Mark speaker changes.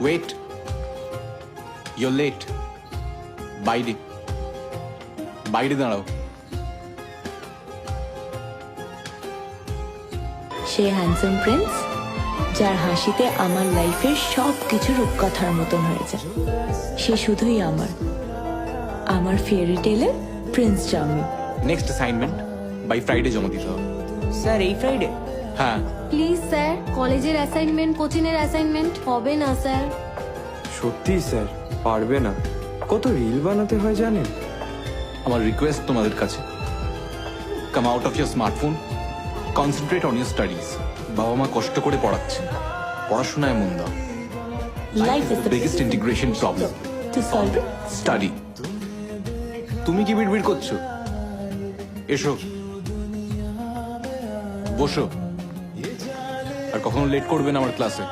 Speaker 1: Wait, your late. বাইরে বাইরে দাঁড়াও।
Speaker 2: সে হ্যান্ডসাম প্রিন্স যার হাসিতে আমার লাইফের সব কিছু রূপকথার মতন হয়ে যায়। সে শুধুই আমার ফেয়ারি টেলের prince charming.
Speaker 1: Next assignment by Friday জমা দিতে হবে।
Speaker 3: স্যার এই ফ্রাইডে?
Speaker 1: হ্যাঁ।
Speaker 4: প্লিজ স্যার, কলেজের অ্যাসাইনমেন্ট, কোচিংয়ের অ্যাসাইনমেন্ট হবে না স্যার।
Speaker 5: সত্যি স্যার পারবে না, কত রিল বানাতে হয় জানেন।
Speaker 1: আমার রিকোয়েস্ট তোমাদের কাছে, come out of your smartphone, concentrate on your studies. বাবা মা কষ্ট করে পড়াচ্ছেন, পড়াশোনায় মন দাও।
Speaker 2: Life is the
Speaker 1: biggest integration problem
Speaker 2: to solve it.
Speaker 1: Study. তুমি কি বিড়বিড় করছো? এসো, বসো। আর কখনো লেট করবে না আমার ক্লাসে।